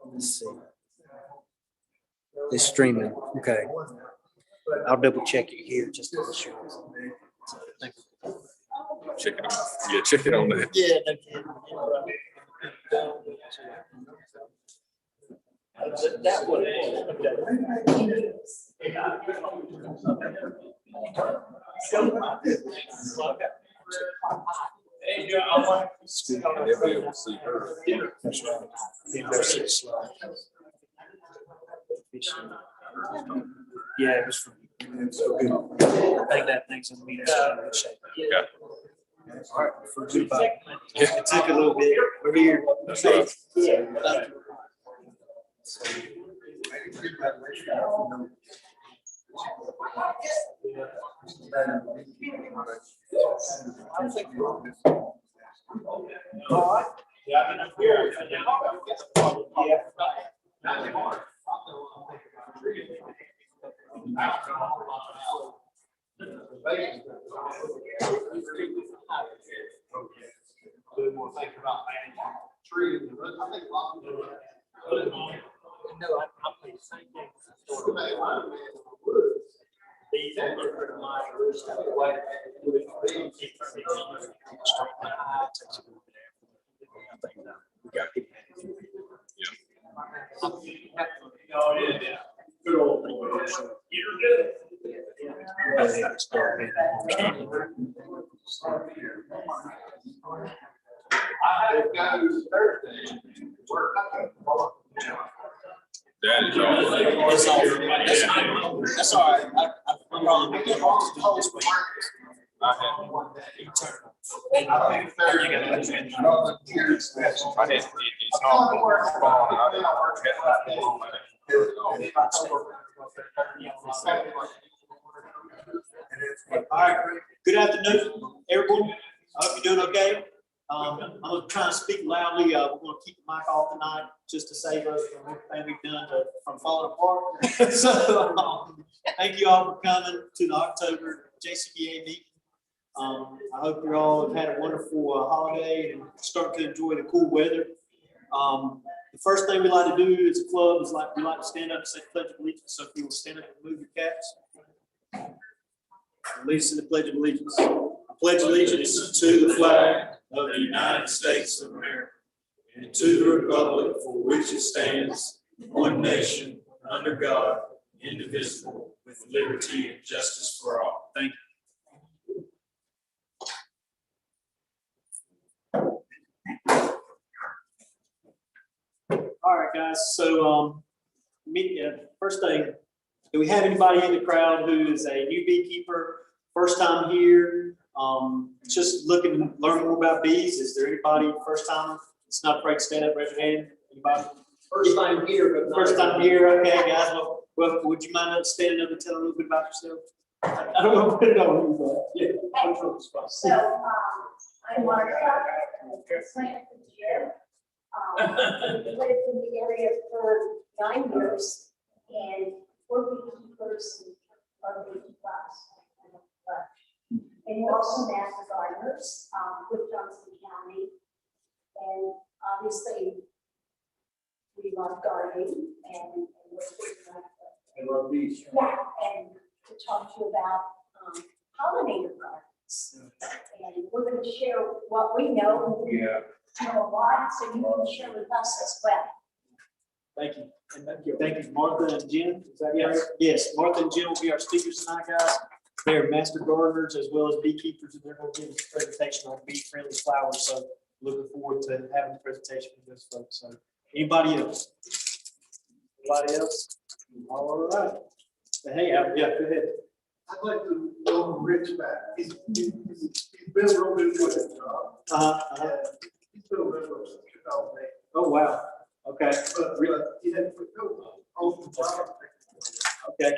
Let's see. It's streaming. Okay. I'll double check it here just to be sure. Thank you. Check it. Yeah, check it on that. Yeah, no kidding. That one. They'll be able to see her. That's right. Yeah, it was from. So good. I think that thing's in the meter. Yeah. All right, for good about it. It took a little bit. We're here. That's right. That is all. That's all right. I'm probably going to do this week. I had it's not All right. Good afternoon, everyone. I hope you're doing okay. I'm going to try to speak loudly. We're going to keep the mic off tonight just to save us from everything we've done from falling apart. So thank you all for coming to the October JCBA meeting. I hope you all have had a wonderful holiday and start to enjoy the cool weather. The first thing we like to do as a club is we like to stand up and say Pledge of Allegiance. So if you will stand up and move your caps. Lead us in the Pledge of Allegiance. I pledge allegiance to the flag of the United States of America and to the republic for which it stands, one nation, under God, indivisible, with liberty and justice for all. Thank you. All right, guys. So, first thing, do we have anybody in the crowd who is a new beekeeper, first time here, just looking to learn more about bees? Is there anybody first time? It's not afraid to stand up, raise your hand. Anybody? First time here, but First time here. Okay, guys. Well, would you mind standing up and telling a little bit about yourself? I don't know. Put it on. Yeah. So, I'm Marcia. I'm a plant engineer. I've lived in the area for 9 years, and we're beekeepers and our beekeepers. And we're also master gardeners with Johnson County. And obviously, we love gardening and we're love bees. Yeah, and to talk to you about pollinator gardens. And we're going to share what we know. Yeah. Know a lot, so you can share with us as well. Thank you. Thank you, Martha and Jen. Is that right? Yes, Martha and Jen will be our speakers tonight, guys. They're master gardeners as well as beekeepers, and they're going to give us a presentation on bee-friendly flowers. So looking forward to having the presentation with those folks. So anybody else? Anybody else? All right. Hey, yeah, go ahead. I'd like to know Rich back. He's been real good with his job. He's been a member since 2008. Oh, wow. Okay. But he had put no open job. Okay.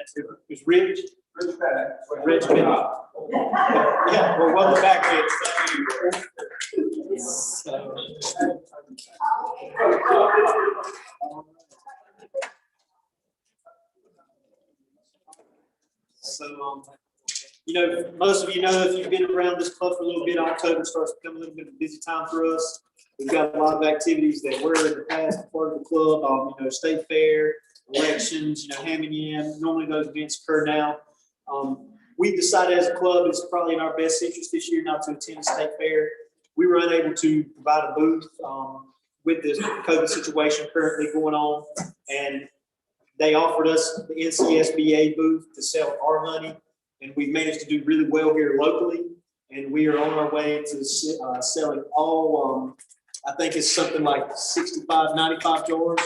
It's Rich. Rich back. Rich back. Yeah, well, welcome back, Rich. So, You know, most of you know, if you've been around this club for a little bit, October starts to become a little bit of a busy time for us. We've got a lot of activities that were in the past part of the club, you know, state fair, elections, you know, ham and yam. Normally those events occur now. We've decided as a club, it's probably in our best interest this year not to attend the state fair. We were unable to provide a booth with this COVID situation currently going on. And they offered us the NCSBA booth to sell our honey. And we've managed to do really well here locally. And we are on our way to selling all, I think it's something like 65, 95 jars.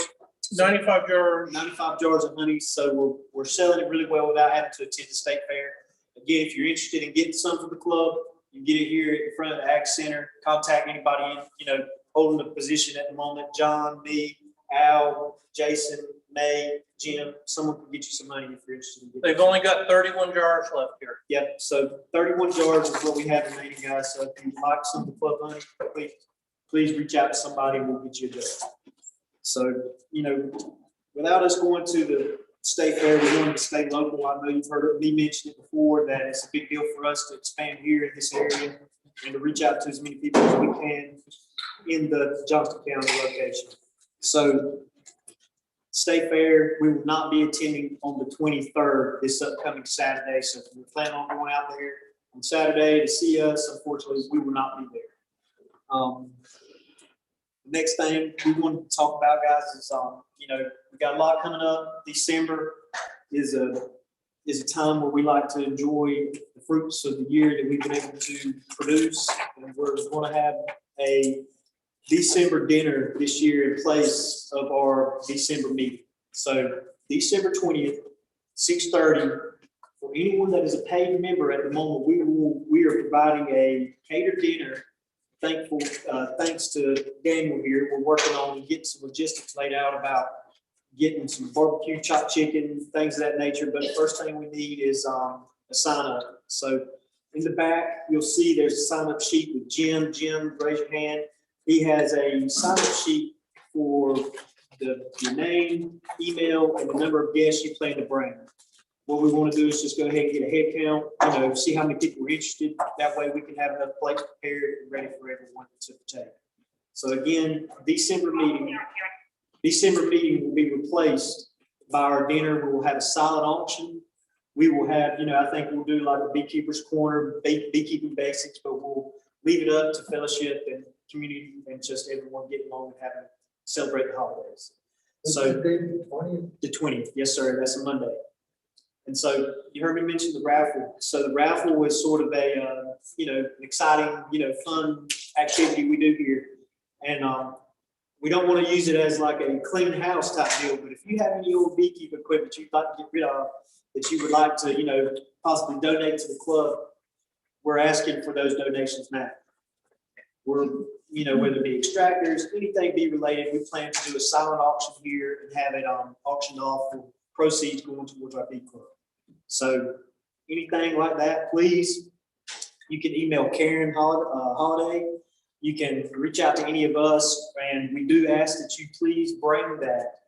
95 jars. 95 jars of honey. So we're selling it really well without having to attend the state fair. Again, if you're interested in getting some for the club, you can get it here in front of the Ag Center. Contact anybody, you know, holding the position at the moment. John, me, Al, Jason, May, Jim, someone can get you some money if you're interested in getting They've only got 31 jars left here. Yep, so 31 jars is what we have remaining, guys. So if you'd like some of the club money, please reach out to somebody and we'll get you a jar. So, you know, without us going to the state fair, we're going to stay local. I know you've heard me mention it before, that it's a big deal for us to expand here in this area and to reach out to as many people as we can in the Johnston County location. So state fair, we will not be attending on the 23rd, this upcoming Saturday. So if you're planning on going out there on Saturday to see us, unfortunately, we will not be there. Next thing we want to talk about, guys, is you know, we got a lot coming up. December is a time where we like to enjoy the fruits of the year that we've been able to produce, and we're going to have a December dinner this year in place of our December meeting. So December 20th, 6:30. For anyone that is a paid member at the moment, we are providing a catered dinner. Thanks to Daniel here, we're working on getting some logistics laid out about getting some barbecue, chopped chicken, things of that nature. But the first thing we need is a sign up. So in the back, you'll see there's a sign up sheet with Jim. Jim, raise your hand. He has a sign up sheet for your name, email, and the number of guests you plan to bring. What we want to do is just go ahead and get a head count, you know, see how many people are interested. That way we can have enough plates prepared and ready for everyone to partake. So again, December meeting will be replaced by our dinner. We will have a silent auction. We will have, you know, I think we'll do like a beekeeper's corner, beekeeping basics, but we'll leave it up to fellowship and community and just everyone getting along and celebrate the holidays. So the 20th, yes, sir. That's a Monday. And so you heard me mention the raffle. So the raffle is sort of a, you know, an exciting, you know, fun activity we do here. And we don't want to use it as like a clean house type deal, but if you have any old beekeeping equipment you'd like to get rid of, that you would like to, you know, possibly donate to the club, we're asking for those donations now. We're, you know, whether it be extractors, anything bee related, we plan to do a silent auction here and have it auctioned off for proceeds going towards our bee club. So anything like that, please, you can email Karen Holiday. You can reach out to any of us, and we do ask that you please bring that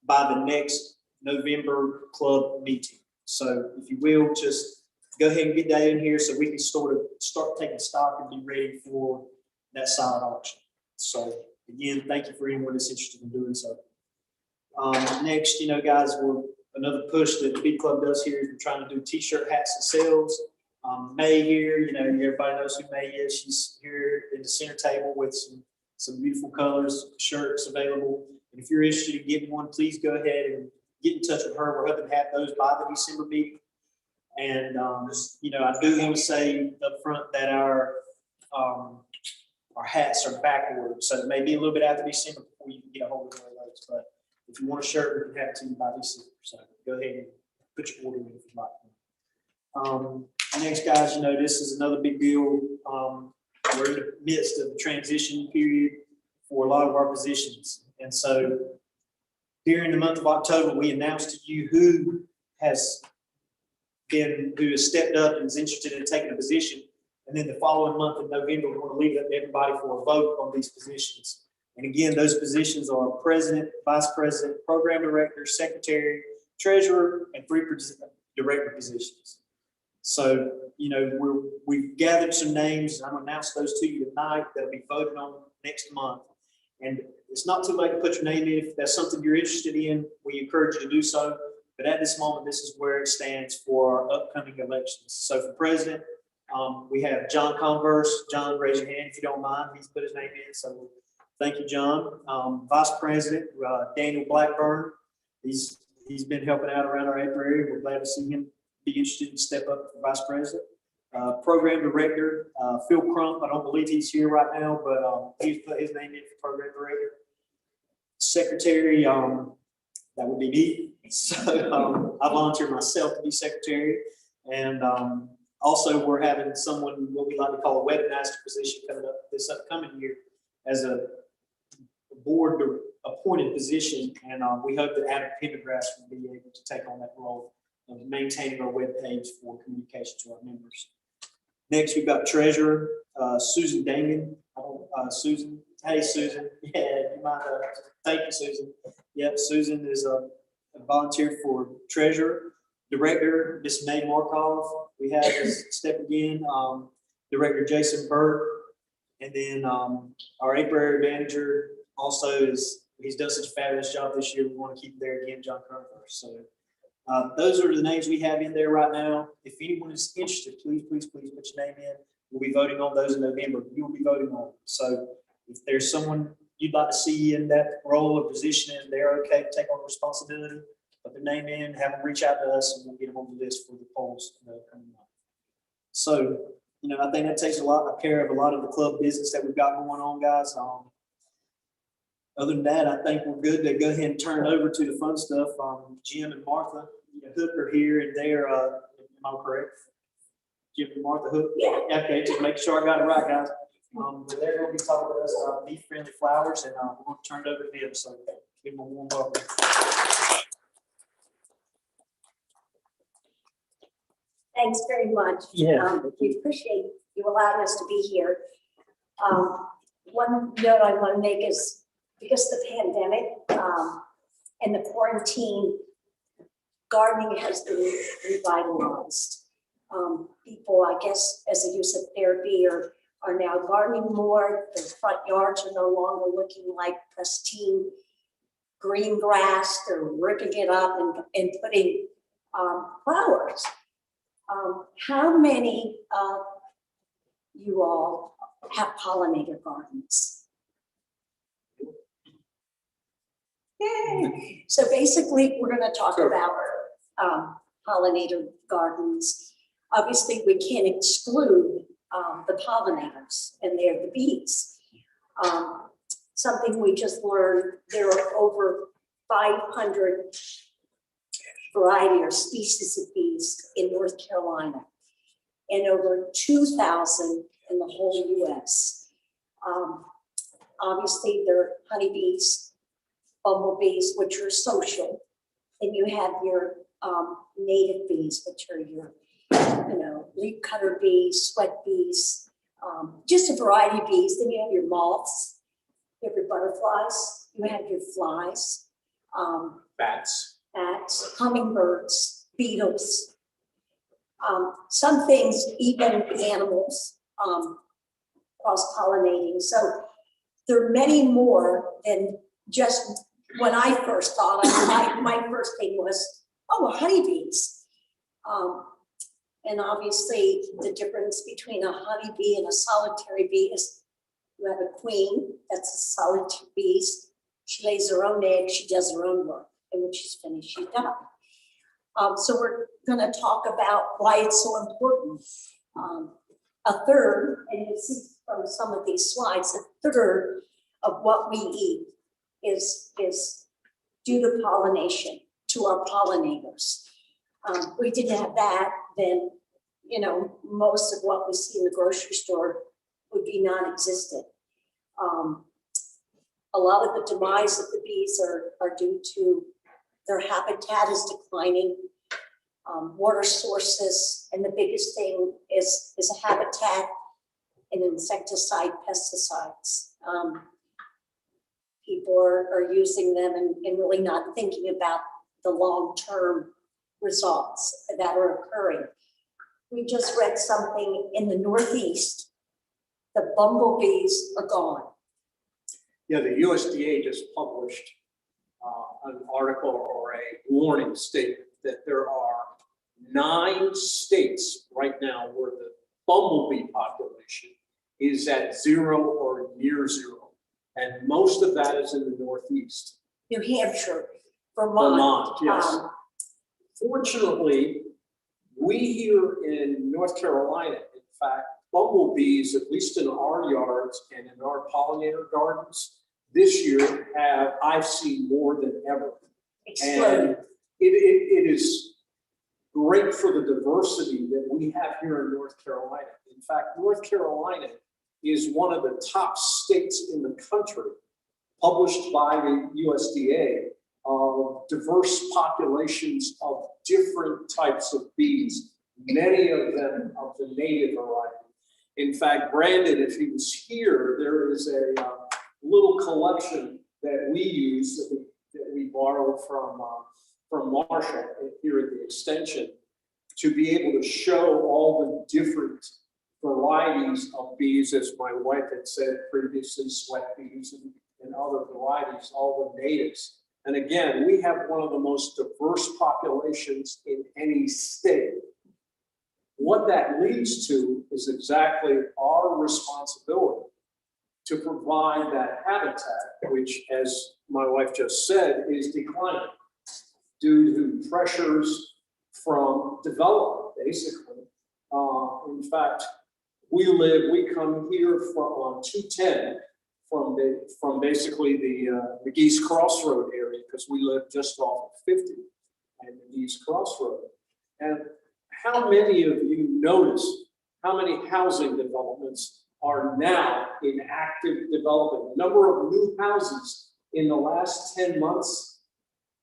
by the next November club meeting. So if you will, just go ahead and get that in here so we can sort of start taking stock and be ready for that silent auction. So again, thank you for anyone that's interested in doing so. Next, you know, guys, another push that the Bee Club does here is we're trying to do t-shirt, hats, and sales. May here, you know, everybody knows who May is. She's here at the center table with some beautiful colors, shirts available. And if you're interested in getting one, please go ahead and get in touch with her. We're hoping to have those by the December meeting. And, you know, I do want to say up front that our hats are backward. So it may be a little bit after December before you can get a hold of one of those. But if you want a shirt, we can have it to you by December. So go ahead and put your order in if you'd like. Next, guys, you know, this is another big deal. We're in the midst of the transition period for a lot of our positions. And so during the month of October, we announced to you who has stepped up and is interested in taking a position. And then the following month in November, we're going to leave it up to everybody for a vote on these positions. And again, those positions are president, vice president, program director, secretary, treasurer, and 3 director positions. So, we've gathered some names, and I'm gonna announce those to you tonight, that'll be voted on next month. And it's not too late to put your name in. If that's something you're interested in, we encourage you to do so. But at this moment, this is where it stands for our upcoming elections. So for president, we have John Converse. John, raise your hand if you don't mind. He's put his name in, so thank you, John. Vice President, Daniel Blackburn. He's been helping out around our area. We're glad to see him be interested and step up for Vice President. Program Director, Phil Crump. I don't believe he's here right now, but he's put his name in for Program Director. Secretary, that would be me. So I volunteer myself to be secretary. And also we're having someone, what we like to call a webmaster position coming up this upcoming year as a board appointed position. And we hope that Adam Pendergrass will be able to take on that role of maintaining our webpage for communication to our members. Next, we've got treasurer, Susan Damon. Susan, hey, Susan. Yeah, you mind, thank you, Susan. Yep, Susan is a volunteer for treasurer. Director, Miss May Markov. We have as step again, Director Jason Burke. And then our apiary manager also he's done such a fabulous job this year. We want to keep him there again, John Carver. So those are the names we have in there right now. If anyone is interested, please put your name in. We'll be voting on those in November. You will be voting on. So if there's someone you'd like to see in that role or position and they're okay to take on responsibility, put their name in, have them reach out to us, and we'll get them on the list for the polls coming up. So, I think that takes a lot of care of a lot of the club business that we've got going on, guys. Other than that, I think we're good to go ahead and turn it over to the fun stuff. Jim and Martha Hook are here, and they're, am I correct? Jim and Martha Hook? Yeah. Okay, just make sure I got it right, guys. But they're going to be talking to us about bee-friendly flowers, and we're going to turn it over to them. So give them a warm welcome. Thanks very much. Yeah. We appreciate you allowing us to be here. One note I want to make is because of the pandemic and the quarantine, gardening has been revitalized. People, I guess, as a use of therapy are now gardening more. Their front yards are no longer looking like pristine green grass. They're ripping it up and putting flowers. How many of you all have pollinator gardens? Yay. So basically, we're going to talk about pollinator gardens. Obviously, we can't exclude the pollinators, and they're the bees. Something we just learned, there are over 500 variety or species of bees in North Carolina and over 2,000 in the whole US. Obviously, there are honeybees, bumblebees, which are social. Then you have your native bees, which are your, leaf cutter bees, sweat bees, just a variety of bees. Then you have your moths, you have your butterflies, you have your flies, Bats. hummingbirds, beetles. Some things, even animals, cross-pollinating. So there are many more than just when I first thought. My first thing was, honeybees. And obviously the difference between a honeybee and a solitary bee is you have a queen, that's a solitary bee. She lays her own eggs, she does her own work. And when she's finished, she's done. So we're going to talk about why it's so important. A third, and you'll see from some of these slides, a third of what we eat is due to pollination, to our pollinators. We didn't have that, then most of what we see in the grocery store would be non-existent. A lot of the demise of the bees are due to their habitat is declining, water sources, and the biggest thing is a habitat and insecticide pesticides. People are using them and really not thinking about the long-term results that are occurring. we just read something in the Northeast. The bumblebees are gone. Yeah, the USDA just published an article or a warning statement that there are 9 states right now where the bumblebee population is at 0 or near 0. And most of that is in the Northeast. New Hampshire, Vermont. Vermont, yes. Fortunately, we here in North Carolina, in fact, bumblebees, at least in our yards and in our pollinator gardens, this year I've seen more than ever. Exploded. And it is great for the diversity that we have here in North Carolina. In fact, North Carolina is one of the top states in the country, published by the USDA, of diverse populations of different types of bees, many of them of the native variety. In fact, Brandon, if he was here, there is a little collection that we use, that we borrow from Marshall here at the extension, to be able to show all the different varieties of bees, as my wife had said previously, sweat bees and other varieties, all the natives. And again, we have one of the most diverse populations in any state. What that leads to is exactly our responsibility to provide that habitat, which, as my wife just said, is declining due to pressures from development, basically. In fact, we come here on 210 from basically the McGee's Crossroad area, because we live just off of 50 and McGee's Crossroad. And how many of you notice how many housing developments are now in active development? The number of new houses in the last 10 months,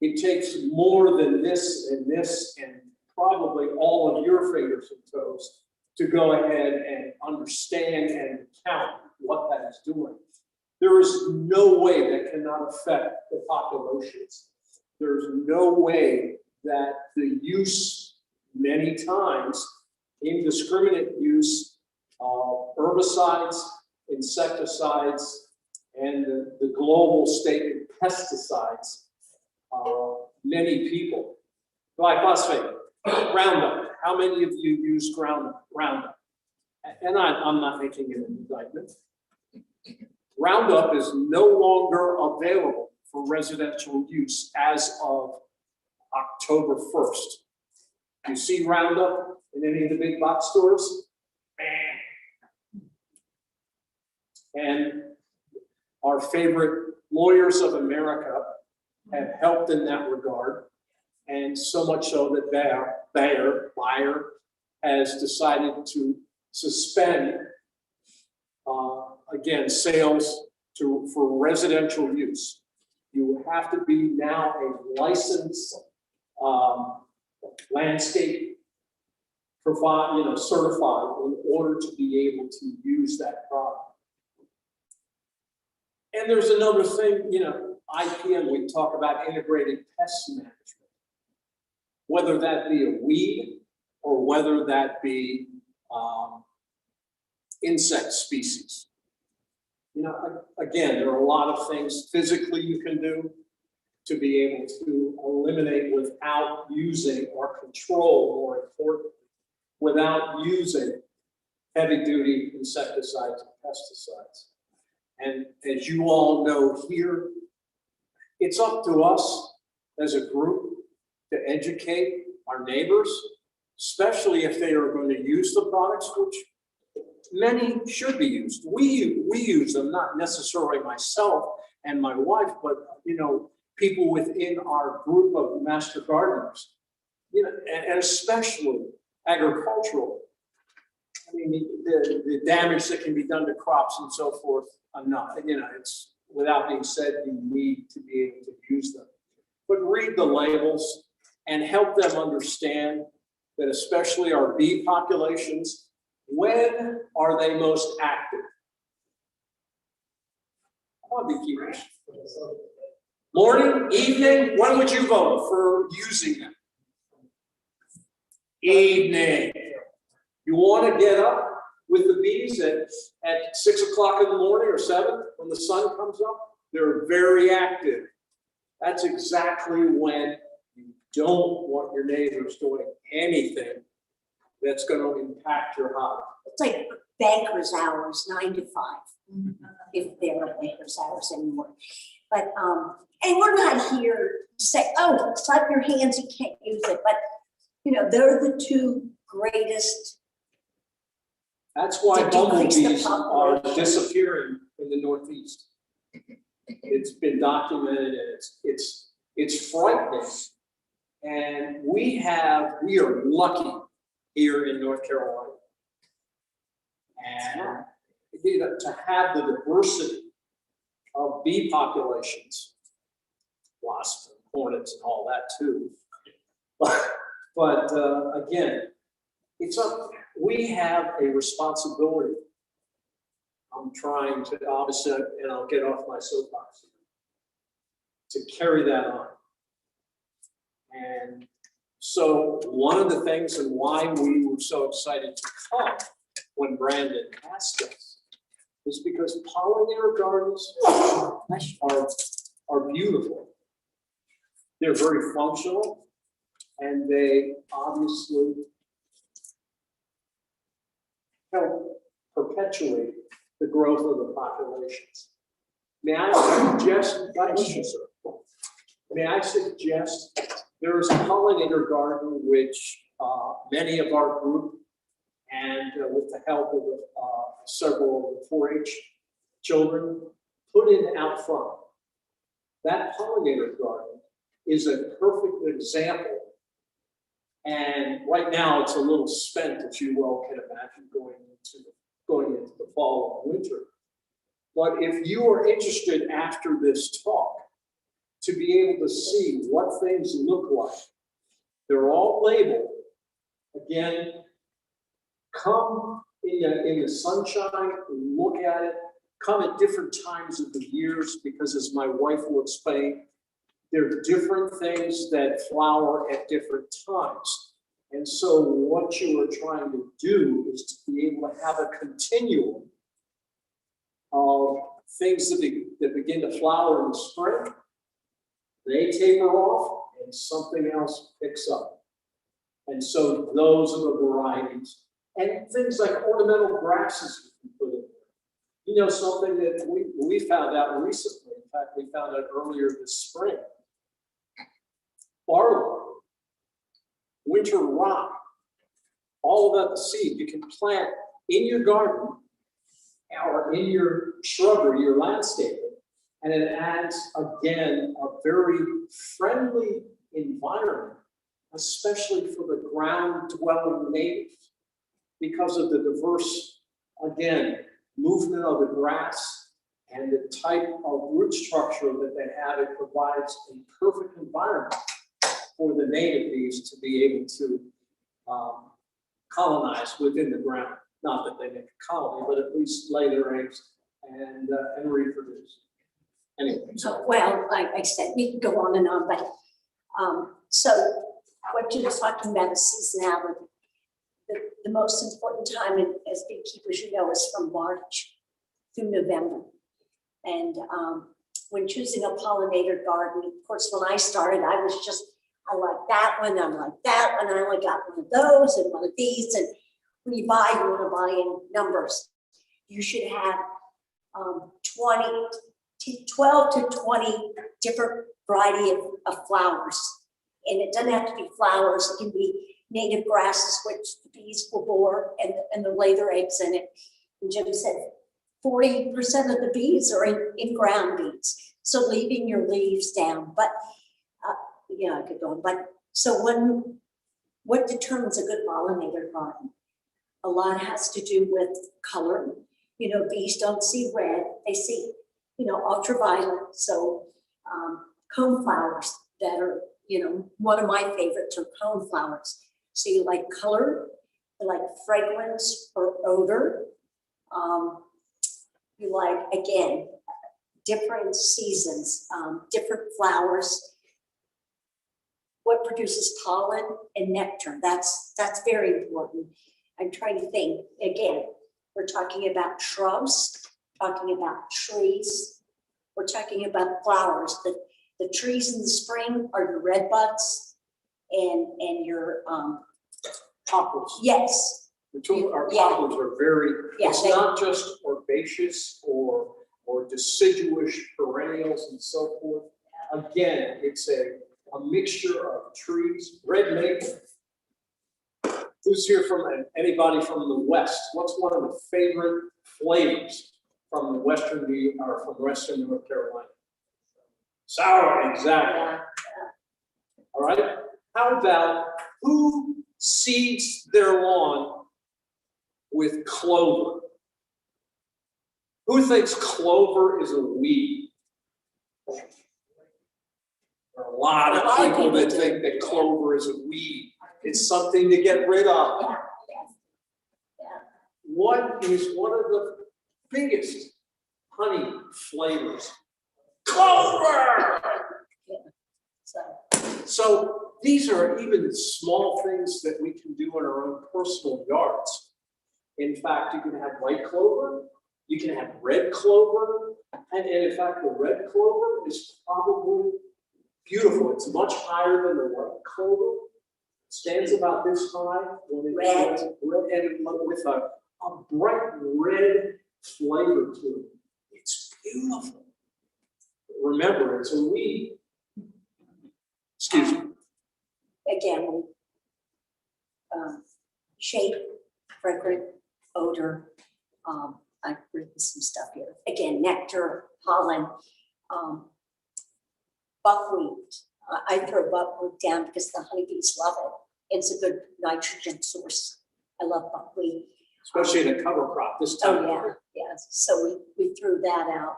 it takes more than this and probably all of your fingers and toes to go ahead and understand and count what that is doing. There is no way that cannot affect the populations. There's no way that the use, many times, indiscriminate use of herbicides, insecticides, and the global statement pesticides, many people. Glyphosate, Roundup. How many of you use Roundup? And I'm not making an indictment. Roundup is no longer available for residential use as of October 1st. You see Roundup in any of the big box stores? And our favorite lawyers of America have helped in that regard. And so much so that Bayer has decided to suspend, again, sales for residential use. You have to be now a licensed landscape certified in order to be able to use that product. And there's another thing, IPM, we talk about integrated pest management. Whether that be a weed or whether that be insect species. Again, there are a lot of things physically you can do to be able to eliminate without using, or control, more importantly, without using heavy-duty insecticides and pesticides. And as you all know here, it's up to us as a group to educate our neighbors, especially if they are going to use the products, which many should be used. We use them, not necessarily myself and my wife, but people within our group of master gardeners, and especially agricultural. I mean, the damage that can be done to crops and so forth, enough. It's without being said, you need to be able to use them. But read the labels and help them understand that, especially our bee populations, when are they most active? Come on, beekeepers. Morning, evening, when would you vote for using them? Evening. You want to get up with the bees at 6 o'clock in the morning or 7 when the sun comes up. They're very active. That's exactly when you don't want your neighbors doing anything that's going to impact your hive. It's like banker's hours, 9 to 5, if there are banker's hours anymore. But, and we're not here to say, oh, slap your hands, you can't use it. But, you know, they're the two greatest. That's why To decrease the bumblebees are population. disappearing in the Northeast. It's been documented, and it's frightening. And we are lucky here in North Carolina. And to have the diversity of bee populations, wasps and hornets and all that too. But again, we have a responsibility. I'm trying to, obviously, and I'll get off my soapbox, to carry that on. And so one of the things and why we were so excited to come when Brandon asked us is because pollinator gardens are beautiful. They're very functional, and they obviously help perpetuate the growth of the populations. May I suggest there's a pollinator garden which many of our group and with the help of several of the 4-H children put in out front. That pollinator garden is a perfect example. And right now it's a little spent, as you well can imagine, going into the fall and winter. But if you are interested after this talk to be able to see what things look like, they're all labeled. Again, come in the sunshine, look at it, come at different times of the years, because as my wife will explain, there are different things that flower at different times. And so what you are trying to do is to be able to have a continuum of things that begin to flower in the spring. They taper off and something else picks up. And so those are the varieties. And things like ornamental grasses you can put in there. You know, something that we found out recently, in fact, we found out earlier this spring. Barley, winter rock, all of that seed you can plant in your garden or in your shrubbery, your landscape, and it adds, again, a very friendly environment, especially for the ground-dwelling natives, because of the diverse, again, movement of the grass and the type of root structure that they have. It provides a perfect environment for the native bees to be able to colonize within the ground. Not that they make a colony, but at least lay their eggs and reproduce. Anyway, so Well, like I said, we can go on and on, but so what you're talking about is seasonality. The most important time as beekeepers, you know, is from March through November. And when choosing a pollinator garden, of course, when I started, I like that one, I like that one, I only got one of those and one of these. And when you buy, you want to buy in numbers. You should have 12 to 20 different variety of flowers. And it doesn't have to be flowers, it can be native grasses, which the bees will bore and they'll lay their eggs in it. And Jim said 40% of the bees are in ground bees. So leaving your leaves down, but yeah, I could go on. But so what determines a good pollinator garden? A lot has to do with color. You know, bees don't see red, they see, you know, ultraviolet. So cone flowers that are, you know, one of my favorites are cone flowers. So you like color, you like fragrance or odor. You like, again, different seasons, different flowers. What produces pollen and nectar, that's very important. I'm trying to think, again, we're talking about shrubs, talking about trees, we're talking about flowers. The trees in the spring are your red buds and your, Poplars. yes, Our Yeah. poplars are very, Yeah, it's they- not just herbaceous or deciduous perennials and so forth. Again, it's a mixture of trees, red maple. Who's here from, anybody from the West? What's one of the favorite flavors from Western North Carolina? Sour, exactly. yeah, All right. How about who seeds their lawn with clover? Who thinks clover is a weed? There are a lot of people that think that clover is a weed. It's something to get rid of. yeah. What is one of the biggest honey flavors? Clover! So, So these are even small things that we can do in our own personal yards. In fact, you can have white clover, you can have red clover, and in fact, the red clover is probably beautiful. It's much higher than the white clover. It stands about this high. When it's Red. and with a bright red flavor to it. It's beautiful. Remember, it's a weed. Excuse me. again, shape, fragrant, odor. I've written some stuff here. Again, nectar, pollen, buckwheat. I throw buckwheat down because the honeybees love it. It's a good nitrogen source. I love buckwheat. Especially in a cover crop this time. Oh, yeah, yes. So we threw that out.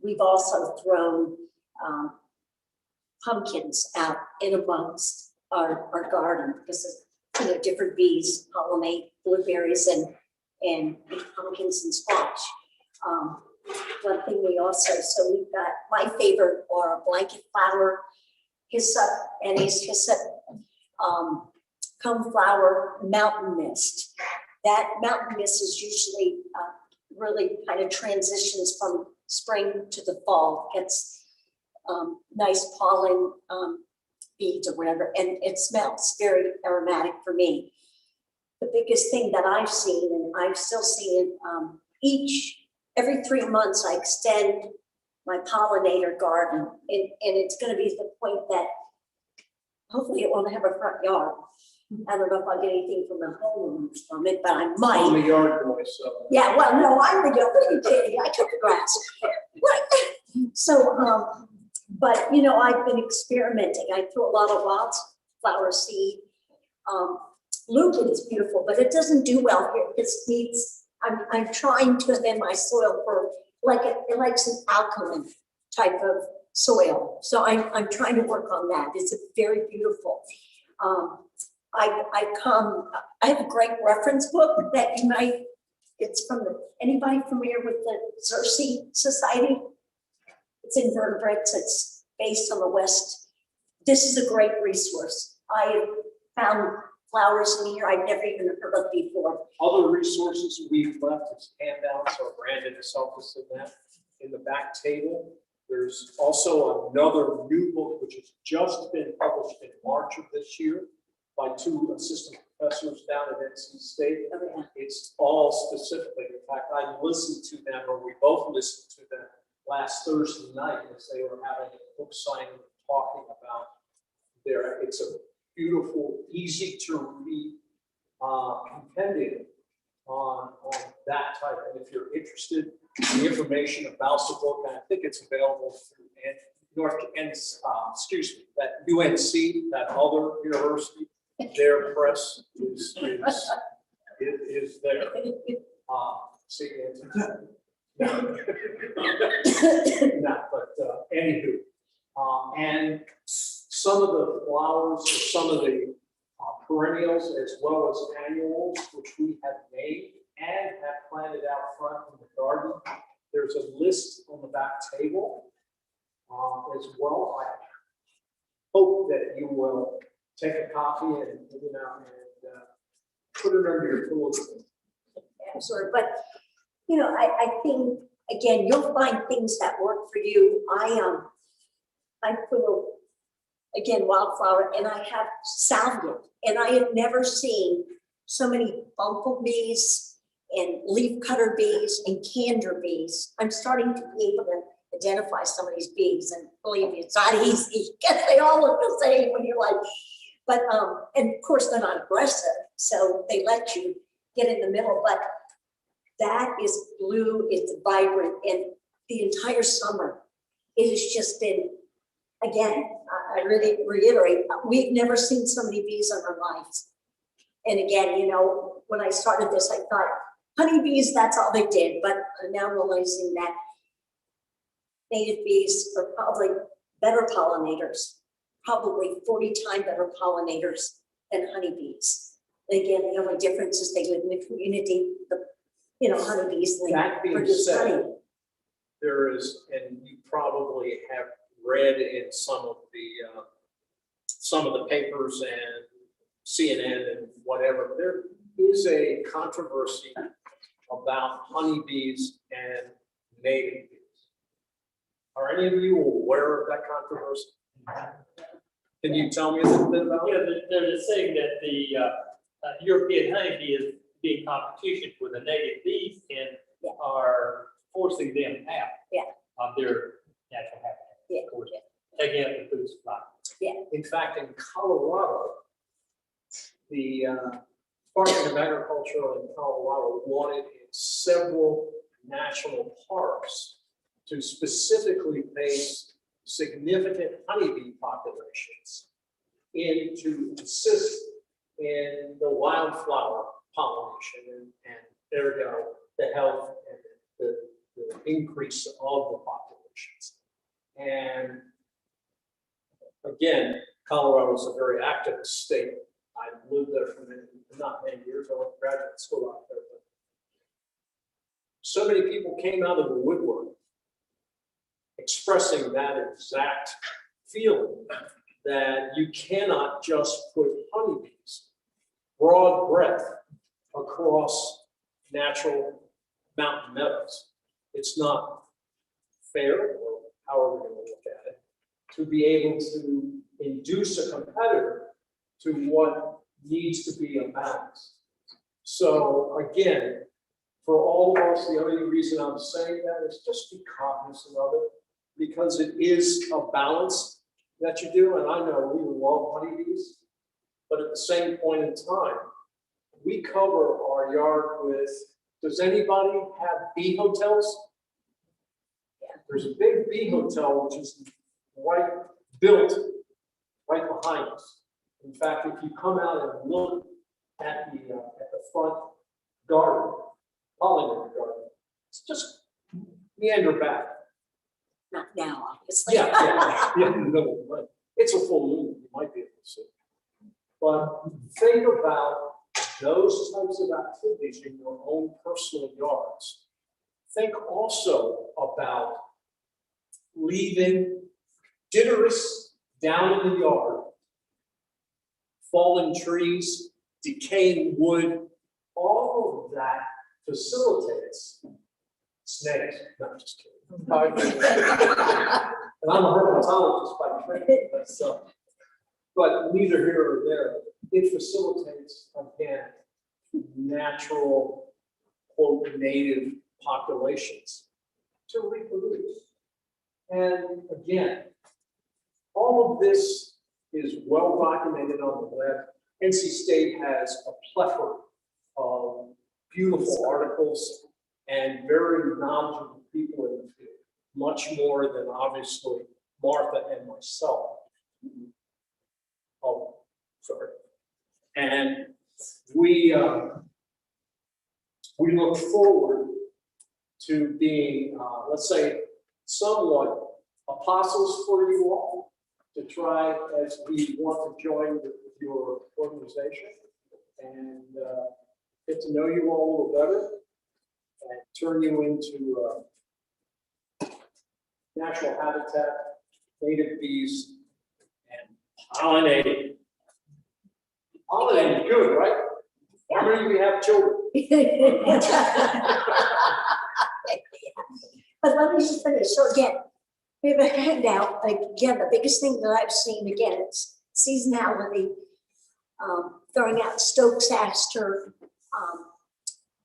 We've also thrown pumpkins out in amongst our garden because different bees pollinate blueberries and pumpkins and squash. One thing we also, so we've got my favorite or a blanket flower, hyssop, and hyssop, coneflower mountain mist. That mountain mist is usually really kind of transitions from spring to the fall, gets nice pollen beads or whatever, and it smells very aromatic for me. The biggest thing that I've seen, and I've still seen every 3 months, I extend my pollinator garden, and it's going to be the point that hopefully it won't have a front yard. I don't know if I'll get anything from the homeowners from it, but I I'm might. the yard boy, so. Yeah, well, no, I'm the yard, what are you kidding? I took the grass. Right. So, but I've been experimenting. I threw a lot of wildflower seed. Lupin is beautiful, but it doesn't do well here. It needs, I'm trying to amend my soil for it likes an alkaline type of soil. So I'm trying to work on that. It's very beautiful. I have a great reference book that you might, it's from anybody familiar with the Xerces Society? It's invertebrates, it's based on the West. This is a great resource. I found flowers in here I'd never even heard of before. Other resources we've left as handouts, or Brandon has helped us in that. In the back table, there's also another new book which has just been published in March of this year by 2 assistant professors down at NC State. Oh, yeah. It's all specifically, in fact, I listened to them, or we both listened to them last Thursday night as they were having a book signing, talking about it's a beautiful, easy to read compendium on that type. And if you're interested in the information about the book, I think it's available through that UNC, that other university, their press is there. See, not, but anywho, and some of the flowers, or some of the perennials, as well as annuals, which we have made and have planted out front in the garden. There's a list on the back table as well. I hope that you will take a copy and Put it under your pillow. Sort, but, you know, I think, again, you'll find things that work for you. I put, again, wildflower, and I have salvia, and I have never seen so many bumblebees and leaf cutter bees and candor bees. I'm starting to be able to identify some of these bees, and believe me, it's not easy, because they all look the same when you're like, but, and of course, they're not aggressive, so they let you get in the middle, but that is blue, it's vibrant, and the entire summer, it has just been, again, I really reiterate, we've never seen so many bees in our lives. And again, you know, when I started this, I thought honeybees, that's all they did, but I'm now realizing that native bees are probably better pollinators, probably 40 times better pollinators than honeybees. Again, the only difference is they live in the community, you know, honeybees, they That being produce said, honey. there is, and you probably have read in some of the papers and CNN and whatever, there is a controversy about honeybees and native bees. Are any of you aware of that controversy? Can you tell me a little bit about it? Yeah, they're saying that the European honeybee is being competition with the native bees and Yeah. are forcing them out Yeah. of their natural habitat. Yeah. Of course, taking up the food supply. In fact, in Colorado, the Department of Agriculture in Colorado wanted in several national parks to specifically place significant honeybee populations in to assist in the wildflower pollination and there you go, the health and the increase of the populations. And again, Colorado is a very active state. I lived there for not many years. I went to graduate school out there. But so many people came out of the woodwork expressing that exact feeling that you cannot just put honeybees, broad breadth, across natural mountain meadows. It's not fair, or however you want to look at it, to be able to induce a competitor to what needs to be a balance. So again, for all of us, the only reason I'm saying that is just be cognizant of it, because it is a balance that you do. And I know we love honeybees, but at the same point in time, we cover our yard with, does anybody have bee hotels? There's a big bee hotel, which is built right behind us. In fact, if you come out and look at the front garden, pollinator garden, it's just meander back. Not now, obviously. Yeah, in the middle of the night. It's a full moon, you might be able to see. But think about those types of activities in your own personal yards. Think also about leaving ditters down in the yard, fallen trees, decaying wood, all of that facilitates snakes. No, I'm just kidding. And I'm a herpetologist by training myself. But neither here or there, it facilitates, again, natural, quote, native populations to reproduce. And again, all of this is well documented on the web. NC State has a plethora of beautiful articles and very knowledgeable people in the field, much more than obviously Martha and myself. Oh, sorry. And we look forward to being, let's say, somewhat apostles for you all to try as we want to join with your organization and get to know you all a little better and turn you into natural habitat, native bees, and pollinating. Pollinating is good, right? Yeah. Where you have children. But let me just finish. So again, we have a handout. Again, the biggest thing that I've seen, again, it's seasonality. Throwing out Stokes aster,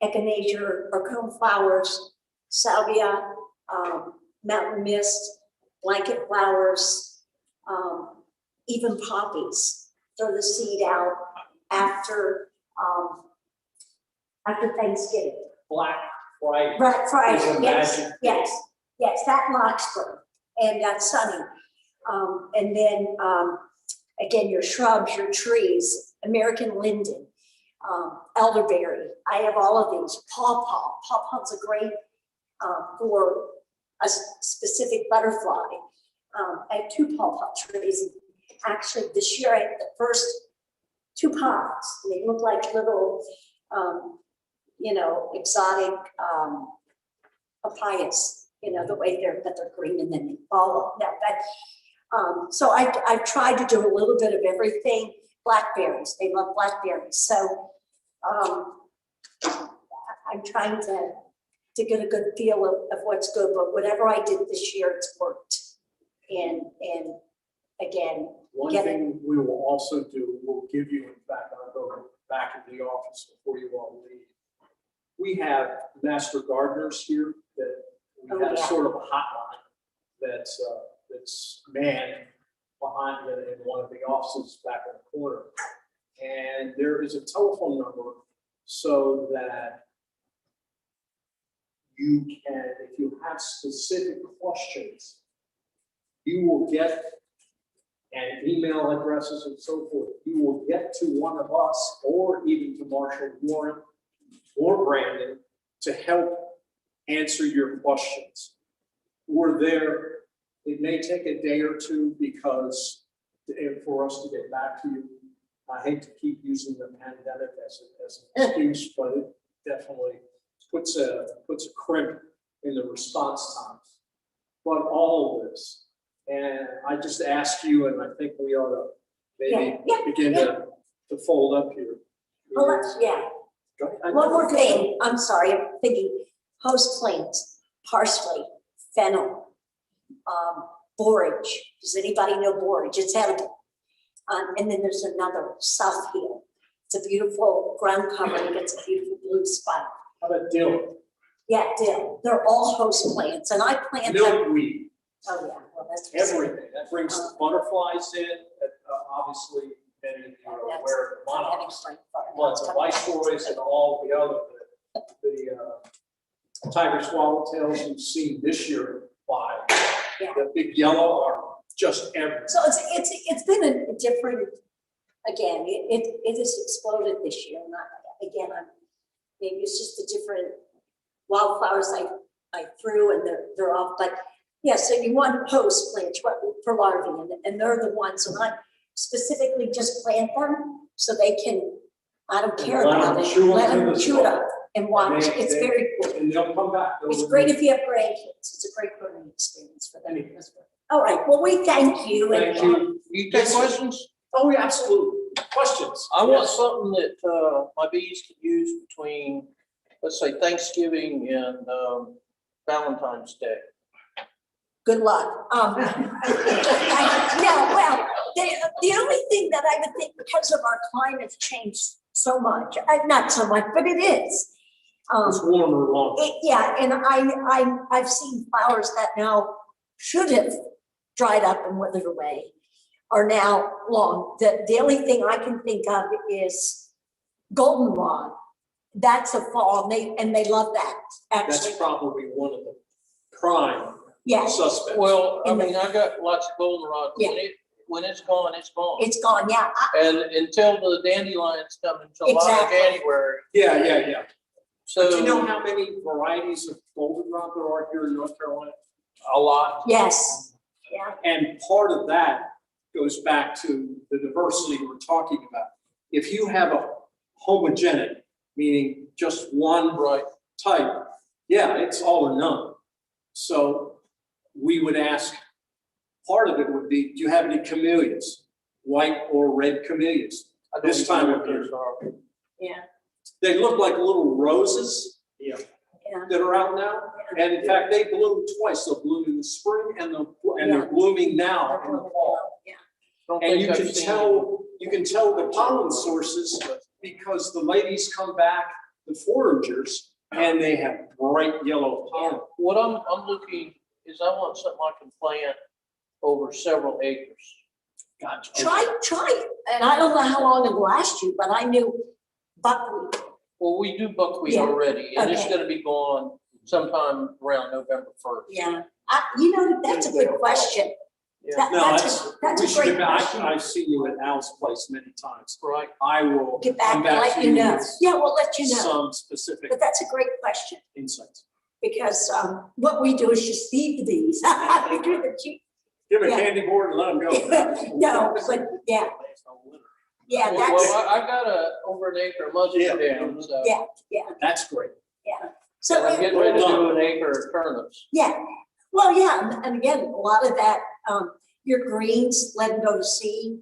echinacea or cone flowers, salvia, mountain mist, blanket flowers, even poppies. Throw the seed out after Thanksgiving. Black Friday. Right, Friday, Is a yes, magic yes, that Larkspur and that Sunny. And then, again, your shrubs, your trees, American linden, elderberry. I have all of these. Pawpaw. Pawpaw's a great, for a specific butterfly. I have 2 pawpaw trees. Actually, this year I had the first 2 pods. They look like little, exotic papayas, the way that they're green and then they fall off. So I've tried to do a little bit of everything. Blackberries, they love blackberries. So I'm trying to get a good feel of what's good, but whatever I did this year, it's worked. And again, One thing we will also do, we'll give you, in fact, I'll go back into the office before you all leave. We have master gardeners here that we have sort of a hotline that's manned behind in one of the offices back in the corner. And there is a telephone number so that you can, if you have specific questions, you will get, and email addresses and so forth, you will get to one of us or even to Marshall Warren or Brandon to help answer your questions. We're there. It may take a day or two because for us to get back to you. I hate to keep using the pandemic as an excuse, but it definitely puts a crimp in the response times. But all of this, and I just ask you, and I think we ought to maybe begin to fold up here. well, one more thing, I'm sorry, I'm thinking host plants, parsley, fennel, borage. Does anybody know borage? It's edible. And then there's another, South Hill. It's a beautiful ground covering. It's a beautiful blue spot. How about dill? Yeah, dill. They're all host plants, and I plant them. Milkweed, Oh yeah, well that's everything. That brings the butterflies in. Obviously, many of you are aware of the monarchs, but the viceroys and all the other, the tiger swallowtails you've seen this year by the big yellow are just everywhere. So it's been a different, again, it has exploded this year. Maybe it's just the different wildflowers I threw and they're off, but yeah, so you want host plants for larvae and they're the ones, and I specifically just plant them so they can, I don't care about it, let them chew it up and watch. It's very cool. And they'll come back. It's great if you have grandkids. It's a great learning experience for them as well. All right, well, we thank you. Thank you. You take questions? Oh, yeah, absolutely. Questions? I want something that my bees can use between, let's say, Thanksgiving and Valentine's Day. Good luck. The only thing that I would think, because of our climate's changed so much, not so much, but it is. It's warmer longer. And I've seen flowers that now should have dried up and withered away are now long. The only thing I can think of is goldenrod. That's a fall, and they love that, actually. That's probably one of the prime suspects. Well, I mean, I got lots of goldenrod. When it's gone, it's gone. It's gone, yeah. And until the dandelions come in July, Exactly. January. Yeah. So Do you know how many varieties of goldenrod there are here in North Carolina? a lot. Yes, yeah. And part of that goes back to the diversity we're talking about. If you have a homogenic, meaning just one type, it's all or none. So we would ask, part of it would be, do you have any camellias, white or red camellias? This time of year. Yeah. They look like little roses Yeah. that are out now. And in fact, they bloom twice. They'll bloom in the spring and they're blooming now in the fall. Yeah. Don't And think you I've can seen tell the pollen sources because the ladies come back, the foragers, and they have bright yellow pollen. What I'm looking is I want something I can plant over several acres. Gotcha. Try, and I don't know how long it'll last you, but I knew buckwheat. Well, we do buckwheat Yeah, already, and it's okay. gonna be gone sometime around November 1st. Yeah, that's a good question. Yeah. That- No, That's we a should great get back. question. I've seen you at Al's place many times. Right. I will Get back come and back let to you you know. with Yeah, we'll let you know, some specific but that's a great question, insights. because what we do is just feed the bees. We do the cheap- Give a Yeah. candy board and let them go. No, but yeah, yeah, Well, that's, I got over an acre of mustard Yeah. down, so. Yeah. That's great. so. And I'm getting ready to do an acre of turnips. Yeah, well, yeah, and again, a lot of that, your greens, let them go to seed,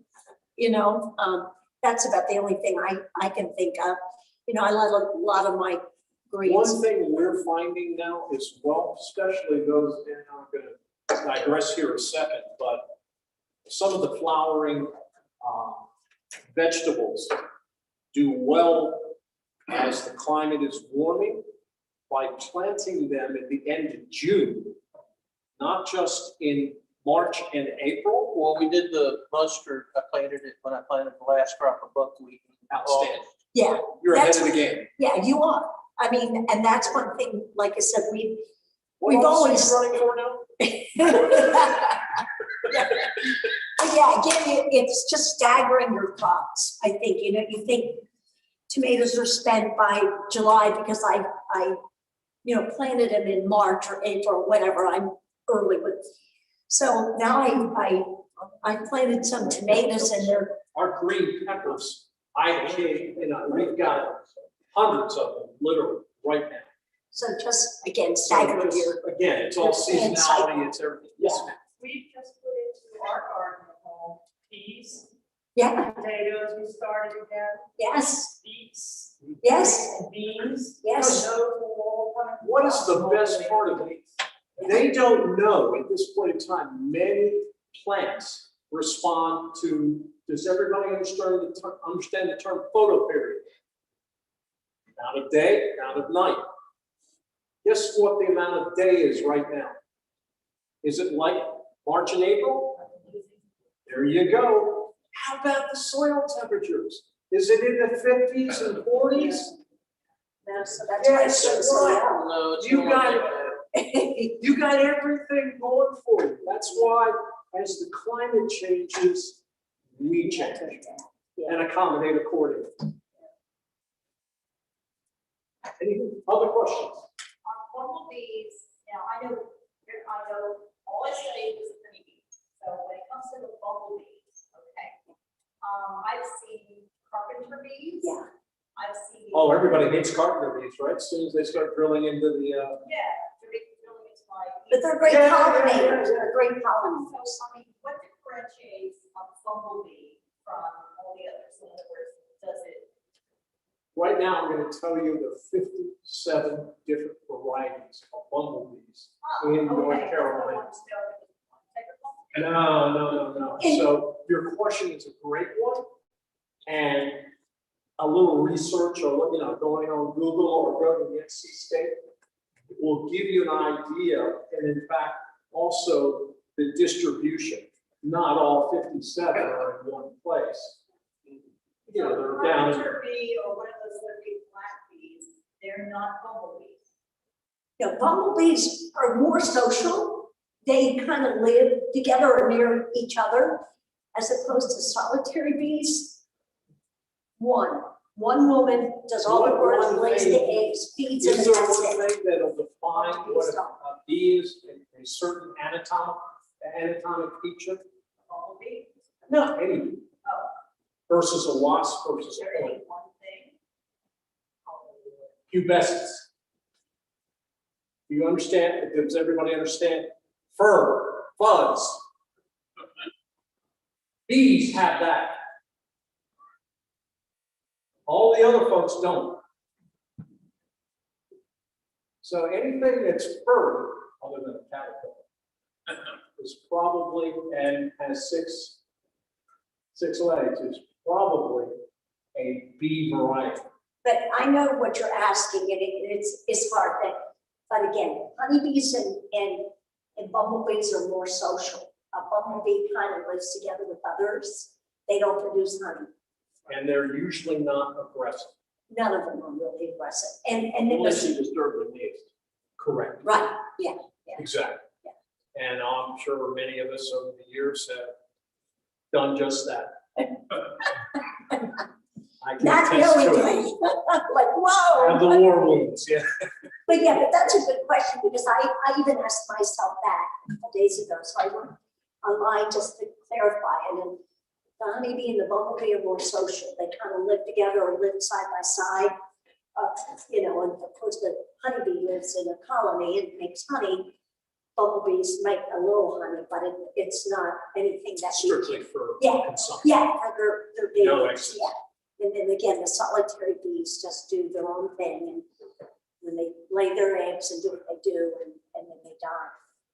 that's about the only thing I can think of. I let a lot of my One greens, thing we're finding now is, well, especially those, and I'm gonna digress here a second, but some of the flowering vegetables do well as the climate is warming by planting them at the end of June, not just in March and April. Well, we did the mustard, I planted it when I planted the last crop of buckwheat. in Outstanding. August. yeah, You're ahead That's- of the game. yeah, you are. I mean, and that's one thing, like I said, What We've office are always- you running for now? But yeah, again, it's just staggering your crops, I think, you think tomatoes are spent by July because I planted them in March or April, or whatever, I'm early with. So now I planted some tomatoes and they're, Our green peppers, we've got hundreds of them, literally, right now. so just, again, staggering Just, your, again, it's all seasonality, it's everything. Yes, ma'am. We just put into our garden at home, peas, yeah, potatoes, we started again, yes, beets, yes, beans. yes. Those will all come. What is the best part of it? They don't know at this point in time, many plants respond to, does everybody understand the term photoperiod? Amount of day, amount of night. Guess what the amount of day is right now? Is it like March and April? There you go. How about the soil temperatures? Is it in the 50s and 40s? No, so that's why it's Yes, so right. low. No, it's You going got like it. that. You got everything going for you. That's why as the climate changes, we change and accommodate accordingly. Any other questions? On bumblebees, I know, all I studied was honeybees, so when it comes to the bumblebees, okay. I've seen carpenter bees. Yeah. I've seen. Oh, everybody hates carpenter bees, right? As soon as they start drilling into the, Yeah, they're drilling into my. But they're great Yeah, yeah, pollinators, yeah. they're great So, pollinators. I mean, what differentiates a bumblebee from all the others? In other words, does it? right now, I'm gonna tell you the 57 different varieties of bumblebees in North Okay, Carolina. so one type of bumblebee? No. So your question is a great one. And a little research or, going on Google or go to the NC State will give you an idea. And in fact, also the distribution, not all 57 are in one place. They're down. Carpenter bee or one of those other big black bees, they're not bumblebees. Bumblebees are more social. They kind of live together or near each other as opposed to solitary bees. One woman does all the work, One lays the thing- eggs, feeds them, Is and there that's one it. thing that'll define what a bee is, a certain anatomic feature? Bumblebee, Not any bee. Oh. Versus a wasp versus there a is honey. one thing. Pubescence. Do you understand? Does everybody understand? Fur, fuzz. Bees have that. All the other folks don't. So anything that's fur, other than a caterpillar, is probably, and has six legs, is probably a bee variety. But I know what you're asking, and it's hard, but again, honeybees and bumblebees are more social. A bumblebee kind of lives together with others. They don't produce honey. And they're usually not aggressive. None of them are really aggressive. And then Unless you disturb the nest. Correct. right, yeah. Exactly. And I'm sure many of us over the years have done just that. I can Not attest to it. knowingly, like, whoa. Have the war wounds, yeah. But yeah, but that's a good question, because I even asked myself that a couple days ago, so I went online just to clarify, and then the honeybee and the bumblebee are more social, they kind of live together or live side by side. You know, and of course the honeybee lives in a colony and makes honey. Bumblebees make a little honey, but it's not anything that you Strictly for Yeah. consumption. Yeah, for their babies, No excess. yeah. And then again, the solitary bees just do their own thing, and when they lay their eggs and do what they do, and then they die.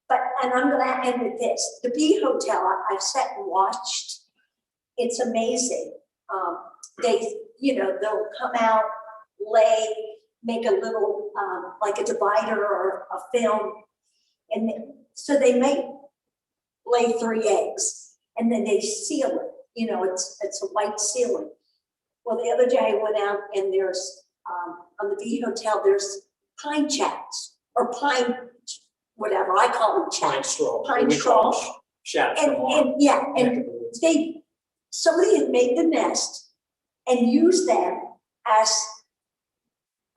But, and I'm gonna end with this, the bee hotel, I've sat and watched, it's amazing. They, you know, they'll come out, lay, make a little, like a divider or a film, and so they may lay 3 eggs, and then they seal it, you know, it's a white ceiling. Well, the other day I went out and there's, on the bee hotel, there's pine chats or pine, whatever, I call them Pine chats. straw. Pine We call straw. them Shafts from our And yeah, neck and of the woods. somebody had made the nest and used them as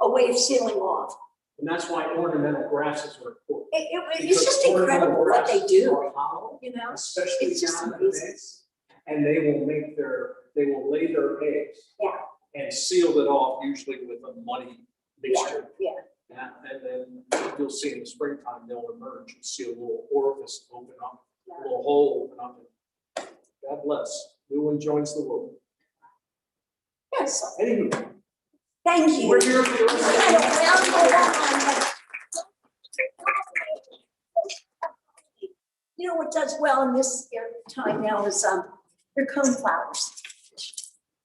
a way of sealing off. And that's why ornamental grasses are important. It's just Because ornamental incredible what they grasses do, are hollow, you know? especially It's just down in the amazing. base, and they will lay their eggs. Yeah. And seal it off usually with a muddy mixture. Yeah. And then you'll see in the springtime, they'll emerge and see a little orifice open up, a little hole open up. And God bless, new one joins the world. Yes, Anywho, thank you. we're here for the You know what does well in this time now is your coneflowers.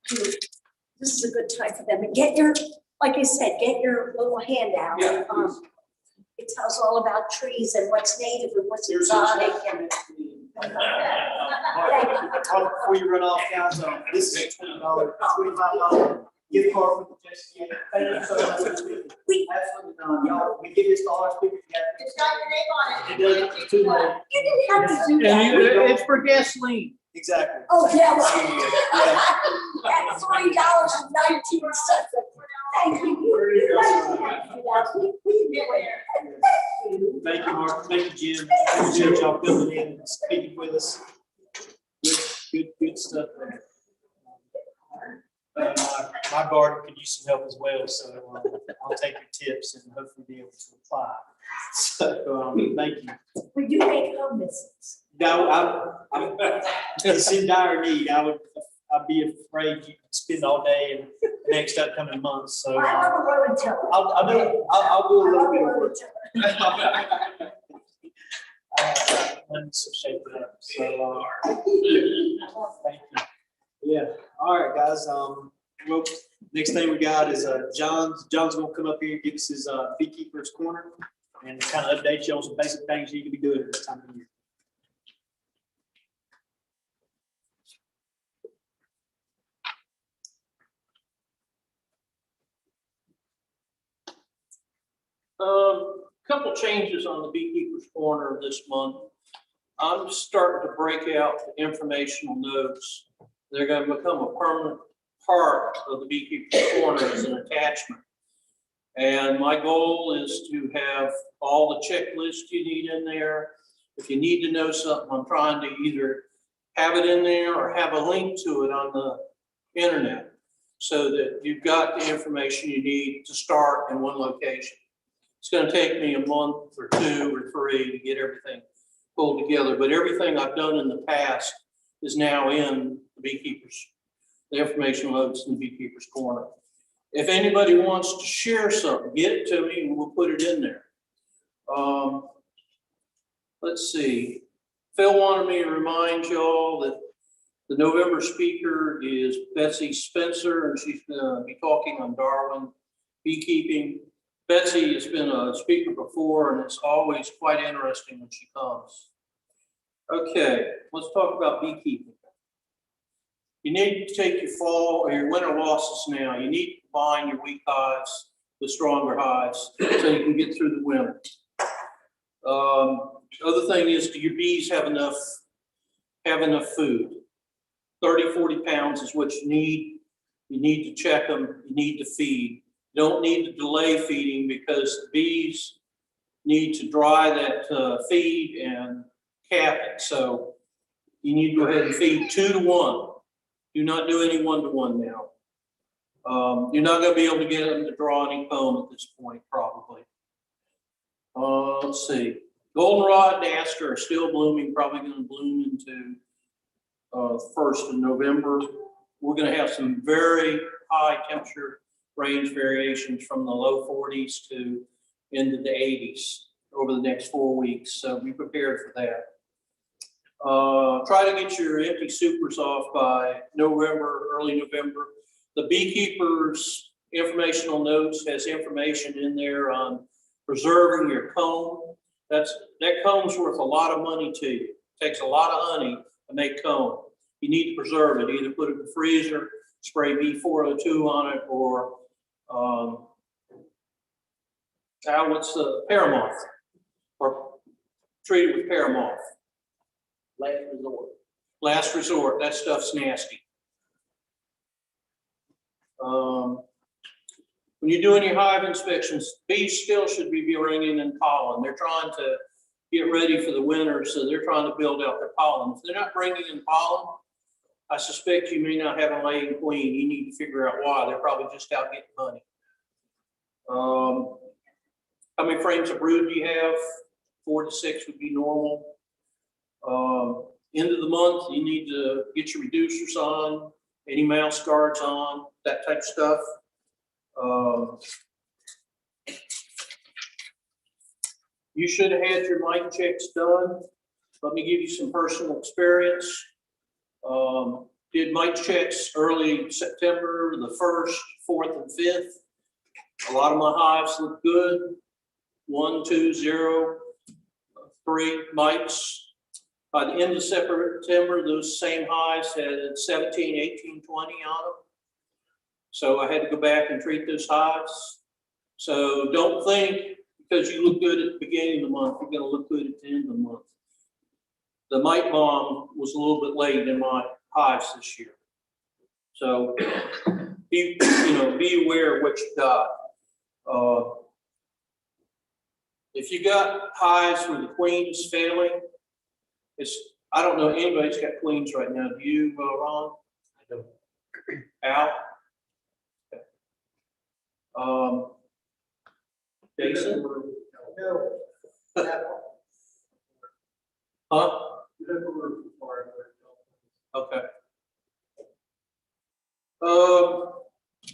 This is a good time for them. And get your, like I said, get your little handout. Yeah, please. It tells all about trees and what's native and what's Here's exotic. your- Before you run off, guys, this is a $25 gift card for the JCBA. Thank you so much. Absolutely not. Y'all, we give this to all our speakers. It's got your name on it. It does, it's too late. You didn't have to do And that. it's for gasoline. Exactly. Oh, yeah. Yeah. At $3.19. Thank you. You guys didn't have to do that. We do it. And thank you. Thank you, Mark. Thank you, Jim. Appreciate y'all coming in and speaking with us. Good stuff there. My garden could use some help as well, so I'll take your tips and hopefully be able to apply. So, thank you. We do make home visits. No, it's in dire need. I'd be afraid you could spend all day in the next upcoming months, so. I love a road tiller. I'll do a little bit of work. Let me shape it up, so, thank you. Yeah, all right, guys, well, next thing we got is, John's gonna come up here and give us his, beekeeper's corner and kind of update you on some basic things you can be doing at this time of year. Couple changes on the Beekeeper's Corner this month. I'm starting to break out the informational notes. They're going to become a permanent part of the Beekeeper's Corner as an attachment. And my goal is to have all the checklists you need in there. If you need to know something, I'm trying to either have it in there or have a link to it on the internet so that you've got the information you need to start in one location. It's going to take me a month or 2 or 3 to get everything pulled together, but everything I've done in the past is now in the information notes in the Beekeeper's Corner. If anybody wants to share something, get it to me and we'll put it in there. Let's see. Phil wanted me to remind y'all that the November speaker is Betsy Spencer, and she's gonna be talking on Darwin beekeeping. Betsy has been a speaker before, and it's always quite interesting when she comes. Okay, let's talk about beekeeping. You need to take your fall or your winter losses now. You need to combine your weak hives with stronger hives so you can get through the winter. Other thing is, do your bees have enough food? 30, 40 pounds is what you need. You need to check them. You need to feed. You don't need to delay feeding because the bees need to dry that feed and cap it. So you need to go ahead and feed 2 to 1. Do not do any 1 to 1 now. You're not going to be able to get them to draw any comb at this point, probably. Let's see. Goldenrod and aster are still blooming, probably going to bloom into 1st of November. We're going to have some very high temperature range variations from the low 40s to into the 80s over the next 4 weeks. So be prepared for that. Try to get your empty supers off by November, early November. The beekeepers informational notes has information in there on preserving your comb. That comb's worth a lot of money to you. It takes a lot of honey to make comb. You need to preserve it. Either put it in the freezer, spray B402 on it, or what's the paramoth, or treat it with paramoth. Last resort. Last resort. That stuff's nasty. When you're doing your hive inspections, bees still should be bringing in pollen. They're trying to get ready for the winter, so they're trying to build out their pollen. If they're not bringing in pollen, I suspect you may not have a laying queen. You need to figure out why. They're probably just out getting honey. How many frames of brood do you have? 4 to 6 would be normal. End of the month, you need to get your reducers on, any mouse guards on, that type of stuff. You should have had your mite checks done. Let me give you some personal experience. Did mite checks early September, the 1st, 4th, and 5th. A lot of my hives look good. 1, 2, 0, 3 mites. By the end of September, those same hives had 17, 18, 20 on them. So I had to go back and treat those hives. So don't think because you look good at the beginning of the month, you're going to look good at the end of the month. The mite bomb was a little bit late in my hives this year. So be aware of what you got. If you got hives where the queen is failing, I don't know anybody's got queens right now. Do you, Ron? I don't. Al? Jason? Huh? Okay.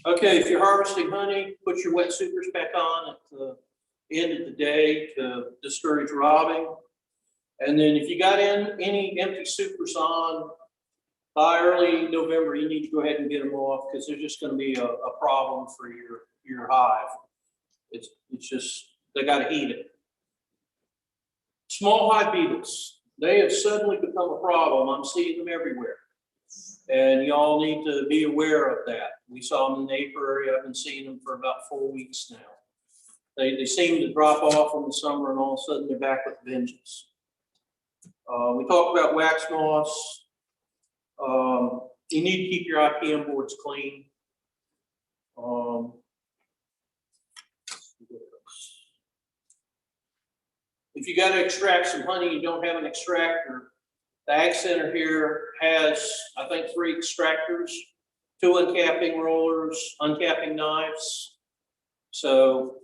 Okay, if you're harvesting honey, put your wet supers back on at the end of the day to discourage robbing. And then if you got any empty supers on by early November, you need to go ahead and get them off because there's just going to be a problem for your hive. It's just, they got to heat it. Small hive beetles, they have suddenly become a problem. I'm seeing them everywhere. And y'all need to be aware of that. We saw them in the apiary. I've been seeing them for about 4 weeks now. They seem to drop off in the summer and all of a sudden they're back with vengeance. We talked about wax moths. You need to keep your IPM boards clean. If you got to extract some honey, you don't have an extractor. The Ag Center here has, I think, 3 extractors, 2 uncapping rollers, uncapping knives. So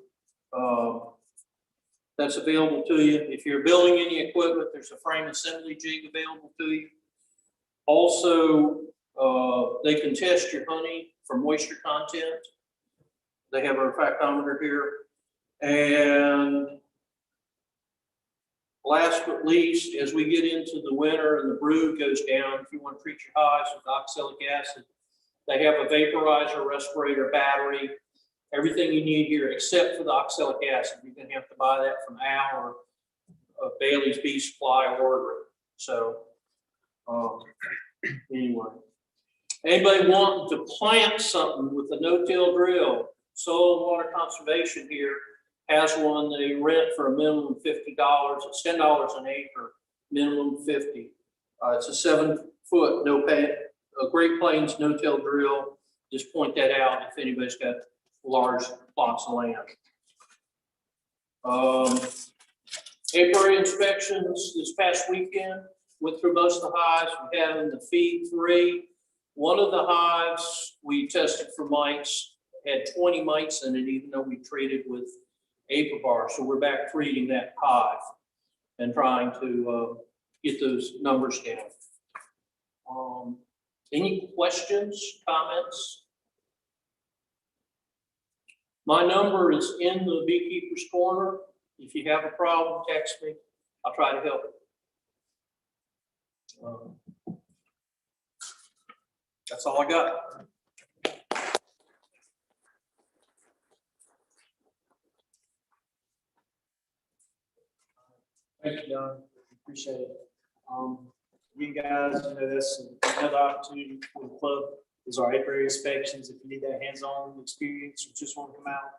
that's available to you. If you're building any equipment, there's a frame assembly jig available to you. Also, they can test your honey for moisture content. They have a refractometer here. And last but least, as we get into the winter and the brood goes down, if you want to treat your hives with oxalic acid, they have a vaporizer, respirator, battery, everything you need here except for the oxalic acid. You're gonna have to buy that from Al or Bailey's Bee Supply or order it. So, anyway. Anybody wanting to plant something with a no-till drill, soil and water conservation here has one they rent for a minimum of $50. It's $10 an acre, minimum 50. It's a 7-foot Great Plains no-till drill. Just point that out if anybody's got large plots of land. Apiary inspections this past weekend, went through most of the hives. We had in the feed 3. One of the hives we tested for mites, had 20 mites in it, even though we treated with Apivar. So we're back treating that hive and trying to get those numbers down. Any questions, comments? My number is in the Beekeeper's Corner. If you have a problem, text me. I'll try to help. That's all I got. Thank you, John. Appreciate it. You guys, you know, that's another opportunity for the club is our apiary inspections. If you need that hands-on experience or just want to come out,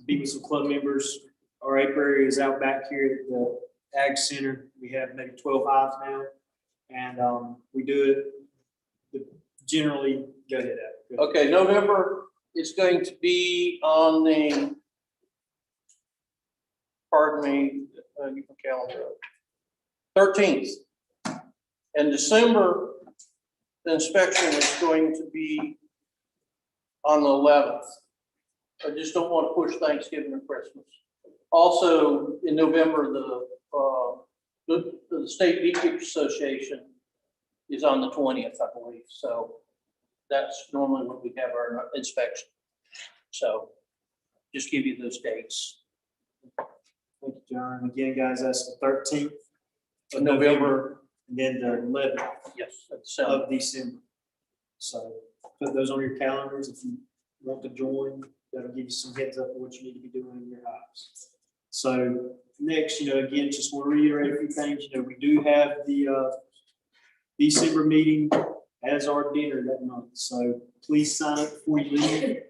be with some club members. Our apiary is out back here at the Ag Center. We have maybe 12 hives now, and we do it generally. Go ahead, Adam. Go ahead. Okay, November is going to be on the, pardon me, get my calendar up, 13th. And December, the inspection is going to be on the 11th. I just don't want to push Thanksgiving or Christmas. Also, in November, the State Beekeepers Association is on the 20th, I believe. So that's normally when we have our inspection. So just give you those dates. Thank you, John. Again, guys, that's the 13th of November, and then the 11th yes, that's of December. So put those on your calendars if you want to join. That'll give you some heads up of what you need to be doing in your hives. So next, again, just want to reiterate a few things. We do have the December meeting as our dinner that month. So please sign up before you leave.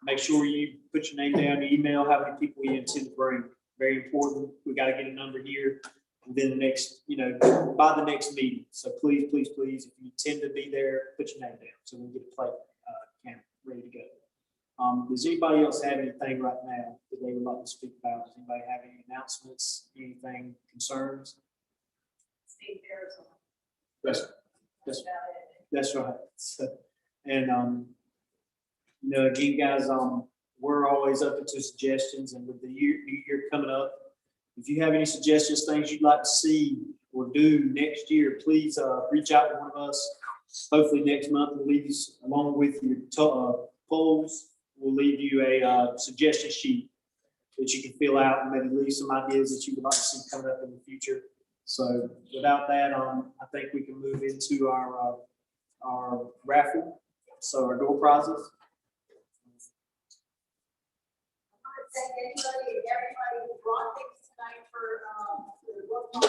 Make sure you put your name down, your email, how many people you intend to bring. Very important. We got to get a number here within the next, by the next meeting. So please, please, please, if you intend to be there, put your name down so we can get a plate camera ready to go. Does anybody else have anything right now that they would like to speak about? Does anybody have any announcements, anything, concerns? State fairs on. That's right. So, and again, guys, we're always open to suggestions, and with the new year coming up, if you have any suggestions, things you'd like to see or do next year, please reach out to one of us. Hopefully next month we'll leave you, along with your polls, we'll leave you a suggestion sheet that you can fill out and maybe leave some ideas that you would like to see coming up in the future. So without that, I think we can move into our raffle. So our door prizes. Thank anybody